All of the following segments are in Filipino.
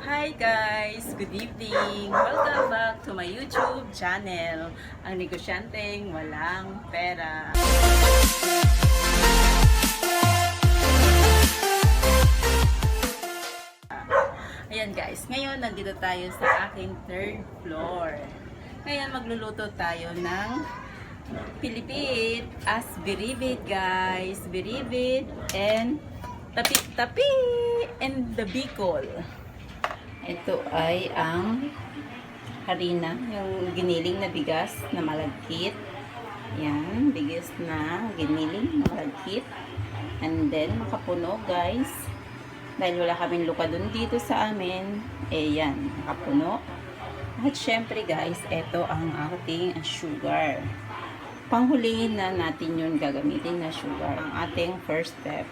Hi guys! Good evening! Welcome back to my YouTube channel, ang negosyanteng walang pera. Ayan guys, ngayon nandito tayo sa aking third floor. Ngayon magluluto tayo ng Biribid as Biribid guys. Biribid and tapi-tapi and the BICOL. Ito ay ang harina, yung giniling na bigas na malagkit. Yan, bigas na giniling na malagkit. And then, makapuno guys. Dahil wala kaming luka dun dito sa amin. Eh yan, makapuno. At syempre guys, ito ang ating sugar. Panghulihin na natin yung gagamitin na sugar. Ang ating first step.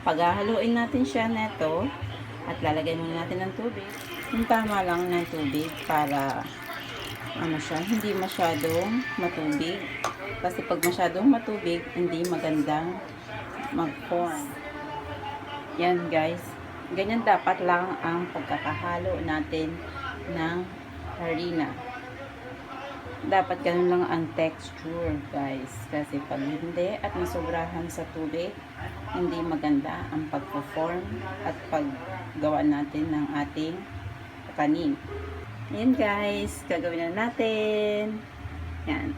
Paghahaluin natin siya neto. At lalagay muna natin ng tubig. Yung tama lang ng tubig para hindi masyadong matubig. Kasi pag masyadong matubig, hindi magandang mag-form. Yan guys. Ganyan dapat lang ang pagkakahalo natin ng harina. Dapat ganun lang ang texture guys. Kasi pag hindi at masobrahan sa tubig, hindi maganda ang pag-form at paggawa natin ng ating kanin. Yan guys, gagawin na natin. Yan.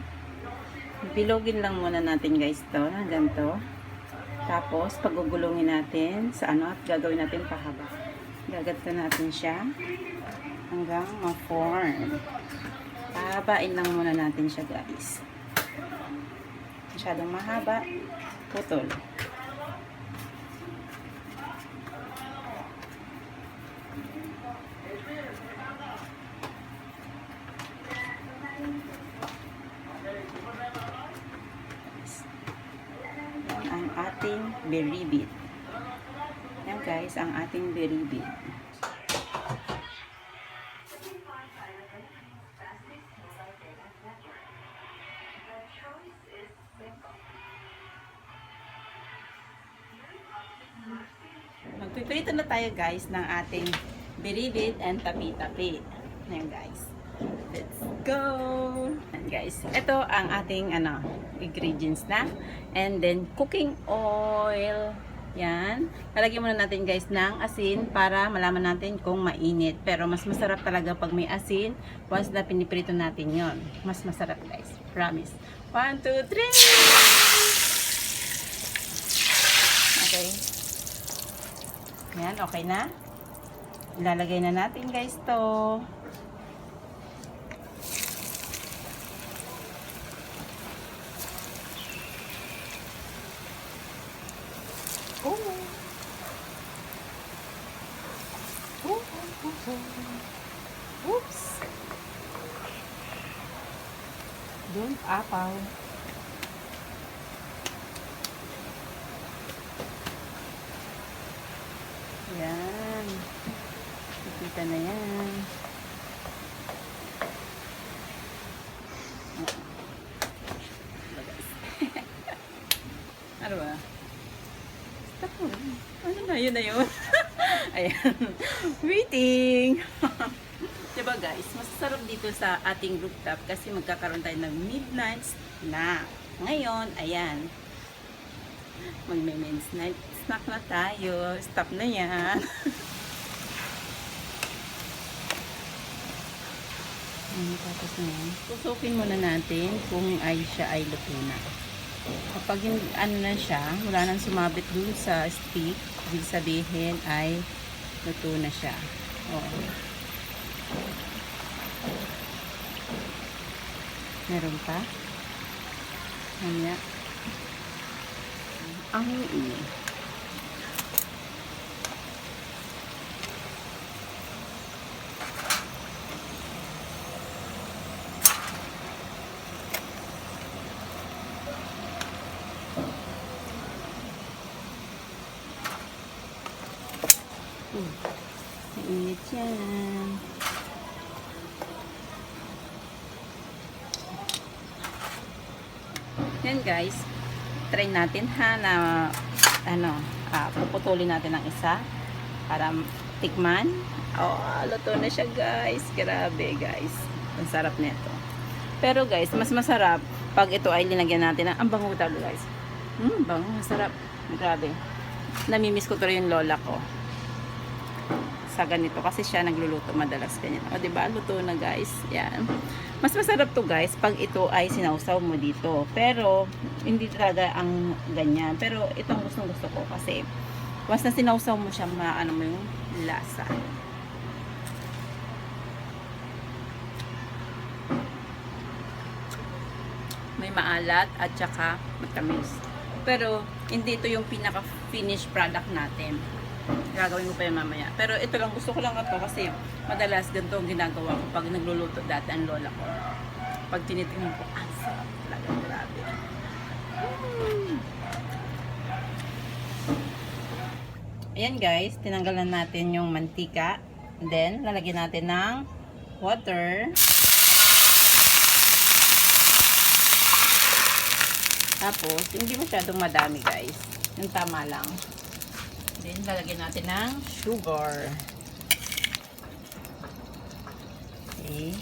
Bilogin lang muna natin guys to, hanggang to. Tapos, pagugulungin natin sa at gagawin natin pahaba. Gaganto natin siya hanggang ma-form. Pahabain lang muna natin siya guys. Masyadong mahaba, putol. Yan ang ating Biribid. Yan guys, ang ating Biribid. Magpipirito na tayo guys ng ating Biribid and tapi-tapi. Ayan guys. Let's go! Ayan guys. Ito ang ating ingredients na. And then cooking oil. Yan. Lalagyan muna natin guys ng asin para malaman natin kung mainit. Pero mas masarap talaga pag may asin once na piniprito natin yon. Mas masarap guys. Promise. 1, 2, 3! Okay. Yan, okay na. Ilalagay na natin guys to. Oops. Don't apaw. Yan. Nakita na yan. Ano ba? Stop mo. Ano na? Yun na yun. Ayan. Waiting. Diba guys? Masasarap dito sa ating rooftop kasi magkakaroon tayo ng midnight snack. Ngayon, ayan. Magme-midnight snack na tayo. Stop na yan. Tapos na yan. Tusukin muna natin kung siya ay luto na. Kapag na siya, wala nang sumabit dun sa stick, ibig sabihin ay luto na siya. Oo. Meron pa? Mamaya. Ang ini. Mainit yan. Yan guys. Try natin na puputulin natin ng isa para tikman Oh, luto na siya guys. Grabe guys. Ang sarap nito. Pero guys, mas masarap pag ito ay linagyan natin ng ang bango talaga guys. Bango, masarap. Grabe. Namimiss ko to rin yung lola ko. Sa ganito kasi siya nagluluto madalas ganyan. O diba, luto na guys. Yan. Mas masarap to guys pag ito ay sinausaw mo dito. Pero hindi talaga ang ganyan. Pero itong gustong-gusto ko kasi once na sinausaw mo siya, maano mo yung lasa. May maalat at saka matamis. Pero hindi ito yung pinaka-finished product natin. Gagawin ko pa yun mamaya. Pero ito lang, gusto ko lang ito kasi madalas ganito ang ginagawa ko pag nagluluto dati ang lola ko. Pag tinitingnan ko, ang sarap talaga. Grabe. Ayan guys, tinanggalan natin yung mantika. Then, lalagyan natin ng water. Tapos, hindi masyadong madami guys. Yung tama lang. Then, lalagyan natin ng sugar. Okay.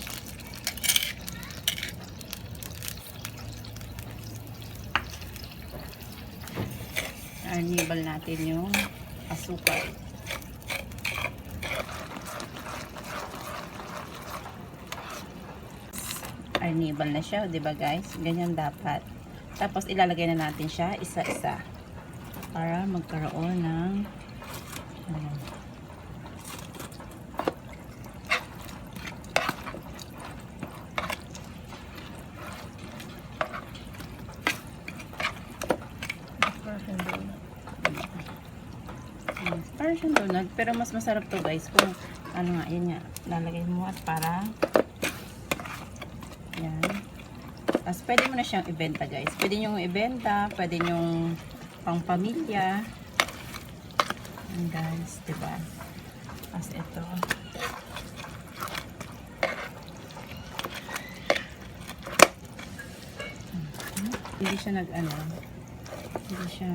Arnibal natin yung asukal. Arnibal na siya, 'di ba guys? Ganyan dapat. Tapos ilalagay na natin siya isa-isa para magkaroon ng Persian donut, pero mas masarap to guys kung ano nga, yun nga, lalagay mo at para yan. Tapos pwede mo na siyang ibenta guys, pwede nyo ibenta, pwede nyo pang pamilya yan guys, diba? Tapos ito hindi siya nag-ano, hindi siya.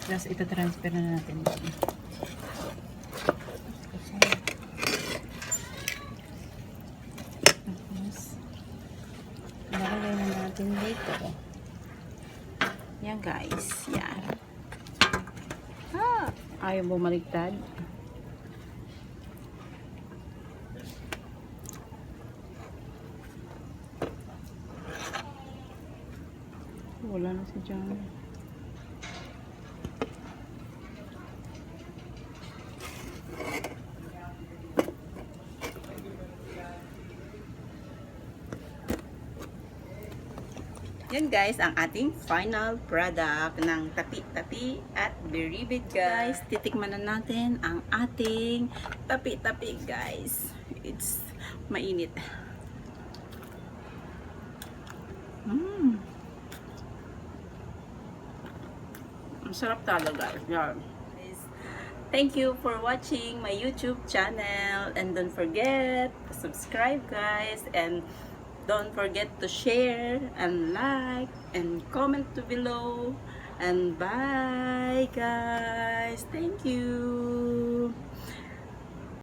Tapos ito transfer na natin dito. Tapos lalagay na natin dito. Yan guys, yan. Ayaw bumaligtad. Wala na si John. Yan guys, ang ating final product ng tapi-tapi at Biribid guys. Titikman na natin ang ating tapi-tapi guys. It's mainit. Ang sarap talaga. Yan. Thank you for watching my YouTube channel. And don't forget to subscribe guys. And don't forget to share and like and comment below. And bye guys. Thank you.